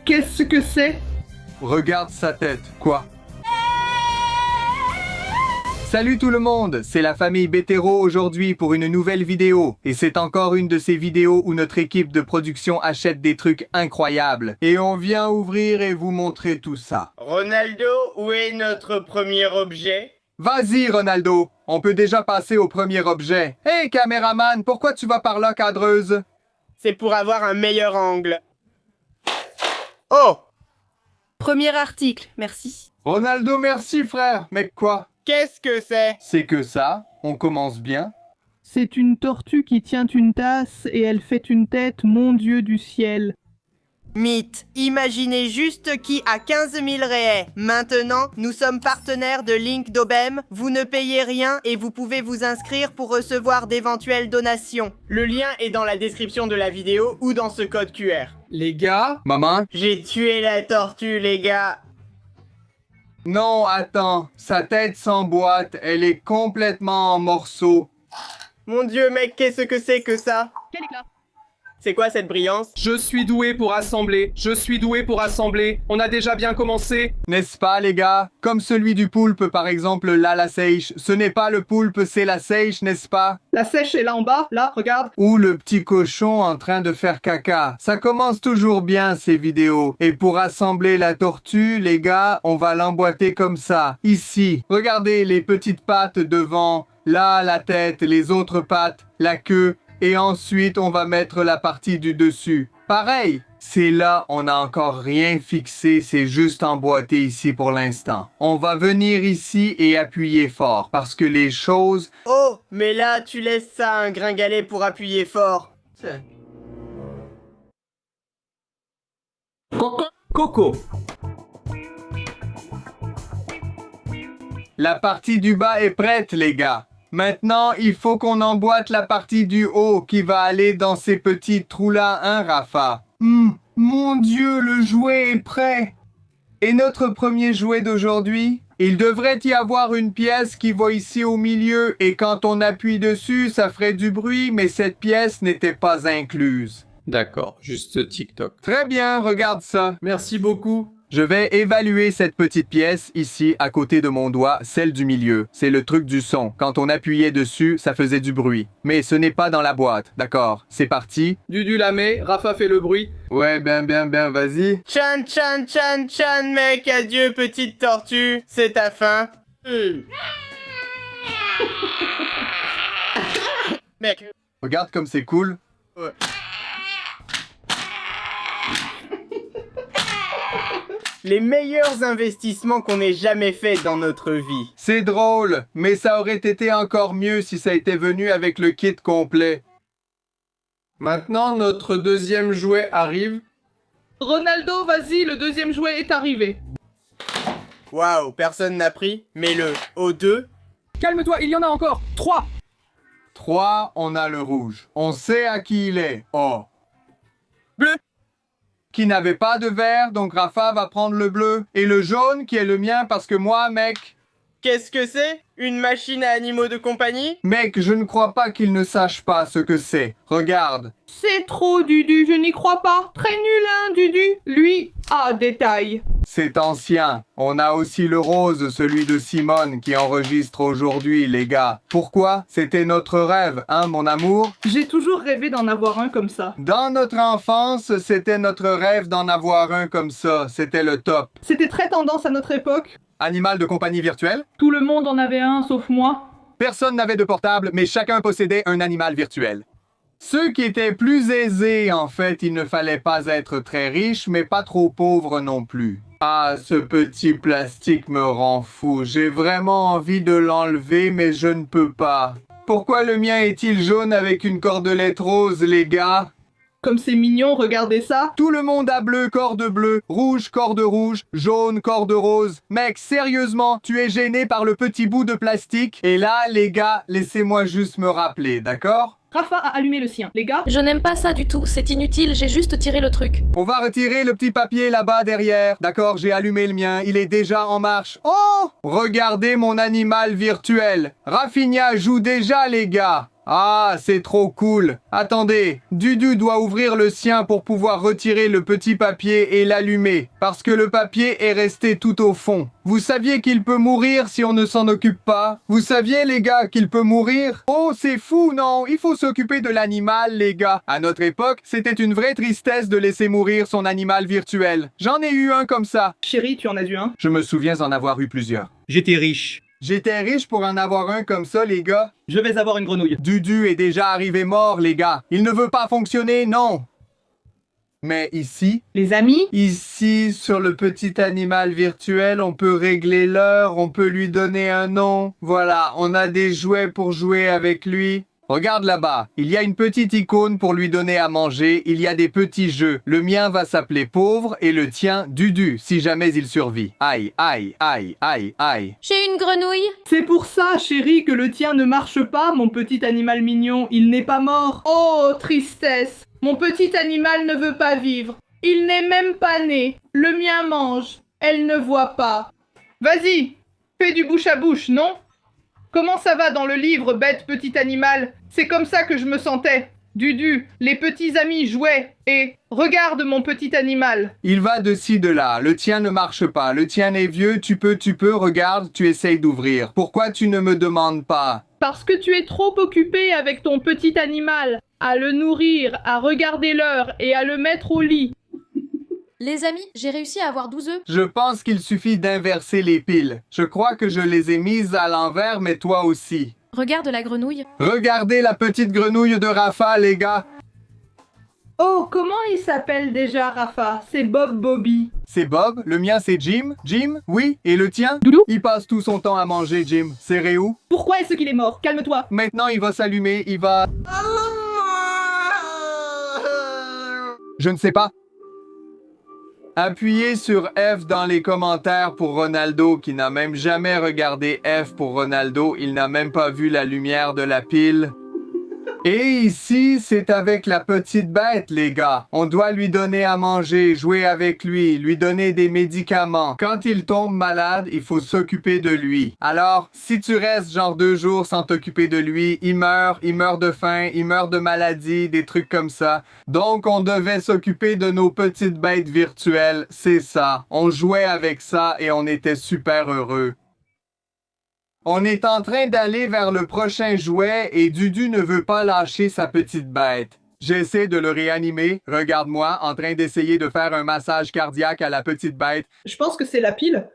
qu'est-ce que c'est? Regarde sa tête. Quoi? Salut tout le monde, c'est la famille Bétéro aujourd'hui pour une nouvelle vidéo. Et c'est encore une de ces vidéos où notre équipe de production achète des trucs incroyables. Et on vient ouvrir et vous montrer tout ça. Ronaldo, où est notre premier objet? Vas-y Ronaldo, on peut déjà passer au premier objet. Hey caméraman, pourquoi tu vas par là, cadreuse? C'est pour avoir un meilleur angle. Oh! Premier article, merci. Ronaldo, merci frère. Mais quoi? Qu'est-ce que c'est? C'est que ça, on commence bien. C'est une tortue qui tient une tasse et elle fait une tête, mon Dieu du ciel. Mythe, imaginez juste qui a 15 000 réais. Maintenant, nous sommes partenaires de Link d'Obem, vous ne payez rien et vous pouvez vous inscrire pour recevoir d'éventuelles donations. Le lien est dans la description de la vidéo ou dans ce code QR. Les gars? Maman? J'ai tué la tortue, les gars. Non, attends, sa tête s'emboîte, elle est complètement en morceaux. Mon Dieu, mec, qu'est-ce que c'est que ça? Quel éclat! C'est quoi cette brillance? Je suis doué pour assembler, on a déjà bien commencé. N'est-ce pas les gars? Comme celui du poulpe par exemple, là la seiche. Ce n'est pas le poulpe, c'est la seiche, n'est-ce pas? La sèche est là en bas, là, regarde. Ou le petit cochon en train de faire caca. Ça commence toujours bien ces vidéos. Et pour assembler la tortue, les gars, on va l'emboîter comme ça. Ici, regardez les petites pattes devant, là la tête, les autres pattes, la queue. Et ensuite, on va mettre la partie du dessus. Pareil, c'est là, on n'a encore rien fixé, c'est juste emboîté ici pour l'instant. On va venir ici et appuyer fort, parce que les choses... Oh, mais là, tu laisses ça à un gringalet pour appuyer fort. Coco. La partie du bas est prête, les gars. Maintenant, il faut qu'on emboîte la partie du haut qui va aller dans ces petits trous-là, hein, Rafa? Mon Dieu, le jouet est prêt! Et notre premier jouet d'aujourd'hui? Il devrait y avoir une pièce qui va ici au milieu et quand on appuie dessus, ça ferait du bruit, mais cette pièce n'était pas incluse. D'accord, juste TikTok. Très bien, regarde ça. Merci beaucoup. Je vais évaluer cette petite pièce ici à côté de mon doigt, celle du milieu. C'est le truc du son. Quand on appuyait dessus, ça faisait du bruit. Mais ce n'est pas dans la boîte, d'accord? C'est parti. Dudu la met, Rafa fait le bruit. Ouais, bien, vas-y. Chan, chan, chan, chan, mec, adieu, petite tortue. C'est ta fin. Mec. Regarde comme c'est cool. Ouais. Les meilleurs investissements qu'on ait jamais fait dans notre vie. C'est drôle, mais ça aurait été encore mieux si ça était venu avec le kit complet. Maintenant, notre deuxième jouet arrive. Ronaldo, vas-y, le deuxième jouet est arrivé. Waouh, personne n'a pris. Mets-le au 2. Calme-toi, il y en a encore 3. 3, on a le rouge. On sait à qui il est. Oh. Bleu. Qui n'avait pas de vert, donc Rafa va prendre le bleu. Et le jaune qui est le mien parce que moi, mec... Qu'est-ce que c'est? Une machine à animaux de compagnie? Mec, je ne crois pas qu'il ne sache pas ce que c'est. Regarde. C'est trop, Dudu, je n'y crois pas. Très nul, hein, Dudu? Lui, détail. C'est ancien. On a aussi le rose, celui de Simone, qui enregistre aujourd'hui, les gars. Pourquoi? C'était notre rêve, hein, mon amour? J'ai toujours rêvé d'en avoir un comme ça. Dans notre enfance, c'était notre rêve d'en avoir un comme ça. C'était le top. C'était très tendance à notre époque. Animal de compagnie virtuel? Tout le monde en avait un, sauf moi. Personne n'avait de portable, mais chacun possédait un animal virtuel. Ceux qui étaient plus aisés, en fait, il ne fallait pas être très riche, mais pas trop pauvre non plus. Ah, ce petit plastique me rend fou. J'ai vraiment envie de l'enlever, mais je ne peux pas. Pourquoi le mien est-il jaune avec une cordelette rose, les gars? Comme c'est mignon, regardez ça. Tout le monde a bleu, corde bleue, rouge, corde rouge, jaune, corde rose. Mec, sérieusement, tu es gêné par le petit bout de plastique? Et là, les gars, laissez-moi juste me rappeler, d'accord? Rafa a allumé le sien. Les gars, Je n'aime pas ça du tout, c'est inutile, j'ai juste tiré le truc. On va retirer le petit papier là-bas derrière. D'accord, j'ai allumé le mien, il est déjà en marche. Oh! Regardez mon animal virtuel. Rafinha joue déjà, les gars. Ah, c'est trop cool. Attendez, Dudu doit ouvrir le sien pour pouvoir retirer le petit papier et l'allumer, parce que le papier est resté tout au fond. Vous saviez qu'il peut mourir si on ne s'en occupe pas? Vous saviez, les gars, qu'il peut mourir? Oh, c'est fou, non? Il faut s'occuper de l'animal, les gars. À notre époque, c'était une vraie tristesse de laisser mourir son animal virtuel. J'en ai eu un comme ça. Chérie, tu en as eu un? Je me souviens en avoir eu plusieurs. J'étais riche. J'étais riche pour en avoir un comme ça, les gars. Je vais avoir une grenouille. Dudu est déjà arrivé mort, les gars. Il ne veut pas fonctionner, non. Mais ici, Les amis? ici, sur le petit animal virtuel, on peut régler l'heure, on peut lui donner un nom. Voilà, on a des jouets pour jouer avec lui. Regarde là-bas, il y a une petite icône pour lui donner à manger, il y a des petits jeux. Le mien va s'appeler Pauvre et le tien Dudu, si jamais il survit. Aïe, aïe, aïe, aïe, aïe. J'ai une grenouille. C'est pour ça, chérie, que le tien ne marche pas, mon petit animal mignon. Il n'est pas mort. Oh, tristesse. Mon petit animal ne veut pas vivre. Il n'est même pas né. Le mien mange. Elle ne voit pas. Vas-y, fais du bouche à bouche, non? Comment ça va dans le livre, bête petit animal? C'est comme ça que je me sentais. Dudu, les petits amis jouaient. Et regarde mon petit animal. Il va de ci, de là. Le tien ne marche pas. Le tien est vieux. Tu peux, regarde, tu essayes d'ouvrir. Pourquoi tu ne me demandes pas? Parce que tu es trop occupé avec ton petit animal, à le nourrir, à regarder l'heure et à le mettre au lit. Les amis, j'ai réussi à avoir 12 œufs. Je pense qu'il suffit d'inverser les piles. Je crois que je les ai mises à l'envers, mais toi aussi. Regarde la grenouille. Regardez la petite grenouille de Rafa, les gars. Oh, comment il s'appelle déjà, Rafa? C'est Bob Bobby. C'est Bob, le mien c'est Jim. Jim, oui, et le tien? Doudou? Il passe tout son temps à manger, Jim. C'est Réou. Pourquoi est-ce qu'il est mort? Calme-toi. Maintenant, il va s'allumer, il va... Je ne sais pas. Appuyez sur F dans les commentaires pour Ronaldo qui n'a même jamais regardé F pour Ronaldo. Il n'a même pas vu la lumière de la pile. Et ici, c'est avec la petite bête, les gars. On doit lui donner à manger, jouer avec lui donner des médicaments. Quand il tombe malade, il faut s'occuper de lui. Alors, si tu restes genre 2 jours sans t'occuper de lui, il meurt de faim, il meurt de maladie, des trucs comme ça. Donc, on devait s'occuper de nos petites bêtes virtuelles, c'est ça. On jouait avec ça et on était super heureux. On est en train d'aller vers le prochain jouet et Dudu ne veut pas lâcher sa petite bête. J'essaie de le réanimer, regarde-moi, en train d'essayer de faire un massage cardiaque à la petite bête. Je pense que c'est la pile.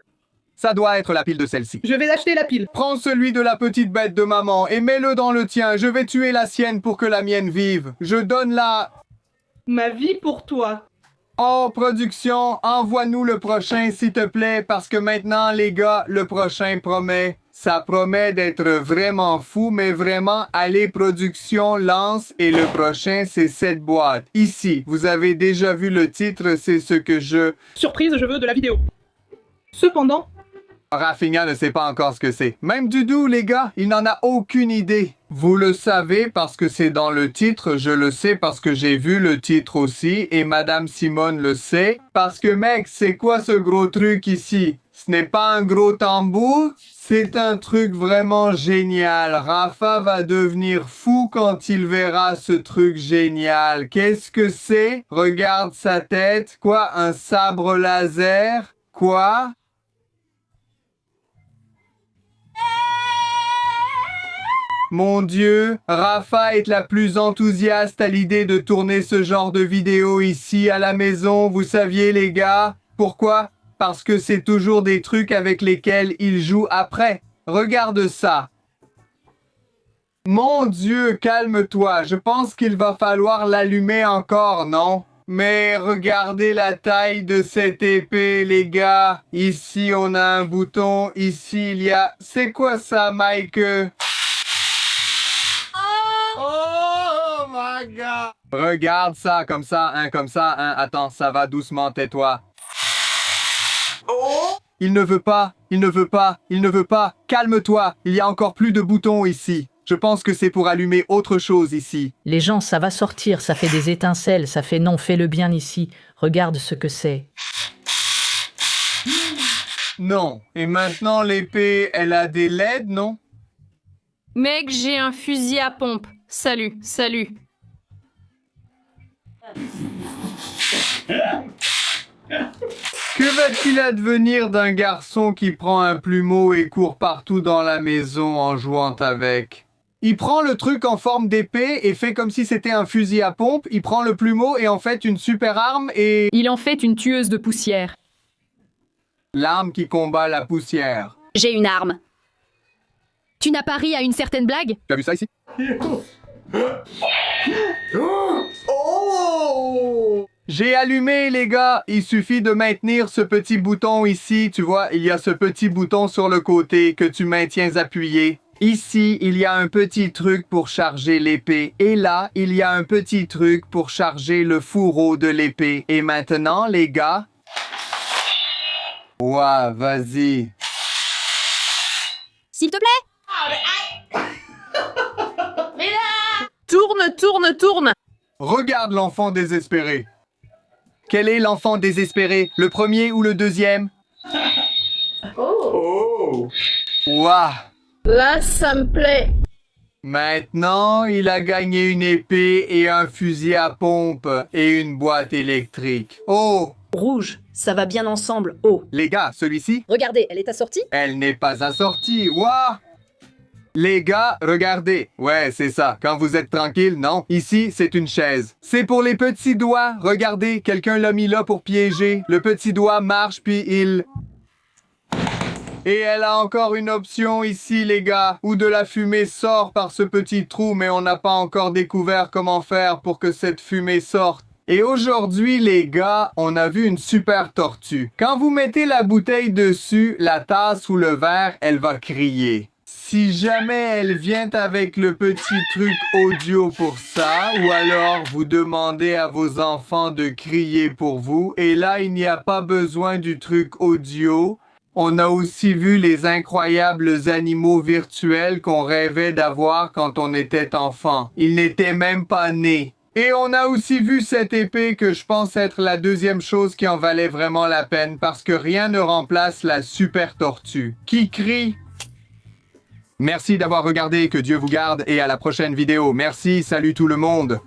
Ça doit être la pile de celle-ci. Je vais acheter la pile. Prends celui de la petite bête de maman et mets-le dans le tien. Je vais tuer la sienne pour que la mienne vive. Je donne Ma vie pour toi. Oh, production, envoie-nous le prochain, s'il te plaît, parce que maintenant, les gars, le prochain promet. Ça promet d'être vraiment fou, mais vraiment, allez, production, lance, et le prochain, c'est cette boîte. Ici, vous avez déjà vu le titre, c'est ce que je... Surprise, je veux de la vidéo. Cependant, Rafinha ne sait pas encore ce que c'est. Même Dudu, les gars, il n'en a aucune idée. Vous le savez parce que c'est dans le titre, je le sais parce que j'ai vu le titre aussi, et Madame Simone le sait. Parce que mec, c'est quoi ce gros truc ici? Ce n'est pas un gros tambour, c'est un truc vraiment génial. Rafa va devenir fou quand il verra ce truc génial. Qu'est-ce que c'est? Regarde sa tête. Quoi, un sabre laser? Quoi? Mon Dieu, Rafa est la plus enthousiaste à l'idée de tourner ce genre de vidéo ici à la maison, vous saviez les gars? Pourquoi? Parce que c'est toujours des trucs avec lesquels il joue après. Regarde ça. Mon Dieu, calme-toi, je pense qu'il va falloir l'allumer encore, non? Mais regardez la taille de cette épée, les gars. Ici, on a un bouton, ici, il y a... C'est quoi ça, Mike? Oh my god! Regarde ça, comme ça, hein, comme ça, hein. Attends, ça va doucement, tais-toi. Oh! Il ne veut pas, il ne veut pas, il ne veut pas. Calme-toi, il y a encore plus de boutons ici. Je pense que c'est pour allumer autre chose ici. Les gens, ça va sortir, ça fait des étincelles, ça fait non, fais-le bien ici. Regarde ce que c'est. Non. Et maintenant, l'épée, elle a des LED, non? Mec, j'ai un fusil à pompe. Salut, salut. Que va-t-il advenir d'un garçon qui prend un plumeau et court partout dans la maison en jouant avec? Il prend le truc en forme d'épée et fait comme si c'était un fusil à pompe. Il prend le plumeau et en fait une super arme et... Il en fait une tueuse de poussière. L'arme qui combat la poussière. J'ai une arme. Tu n'as pas ri à une certaine blague? Tu as vu ça ici? J'ai allumé les gars, il suffit de maintenir ce petit bouton ici, tu vois, il y a ce petit bouton sur le côté que tu maintiens appuyé. Ici, il y a un petit truc pour charger l'épée et là, il y a un petit truc pour charger le fourreau de l'épée. Et maintenant les gars... Ouah, vas-y. S'il te plaît? Tourne, tourne, tourne. Regarde l'enfant désespéré. Quel est l'enfant désespéré? Le premier ou le deuxième? Oh! Ouah! Là, ça me plaît. Maintenant, il a gagné une épée et un fusil à pompe et une boîte électrique. Oh! Rouge, ça va bien ensemble. Oh. Les gars, celui-ci? Regardez, elle est assortie? Elle n'est pas assortie. Ouah! Les gars, regardez. Ouais, c'est ça. Quand vous êtes tranquille, non? Ici, c'est une chaise. C'est pour les petits doigts. Regardez, quelqu'un l'a mis là pour piéger. Le petit doigt marche, puis il... Et elle a encore une option ici, les gars, où de la fumée sort par ce petit trou, mais on n'a pas encore découvert comment faire pour que cette fumée sorte. Et aujourd'hui, les gars, on a vu une super tortue. Quand vous mettez la bouteille dessus, la tasse ou le verre, elle va crier. Si jamais elle vient avec le petit truc audio pour ça, ou alors vous demandez à vos enfants de crier pour vous, et là, il n'y a pas besoin du truc audio. On a aussi vu les incroyables animaux virtuels qu'on rêvait d'avoir quand on était enfant. Ils n'étaient même pas nés. Et on a aussi vu cette épée que je pense être la deuxième chose qui en valait vraiment la peine parce que rien ne remplace la super tortue. Qui crie? Merci d'avoir regardé, que Dieu vous garde et à la prochaine vidéo. Merci, salut tout le monde.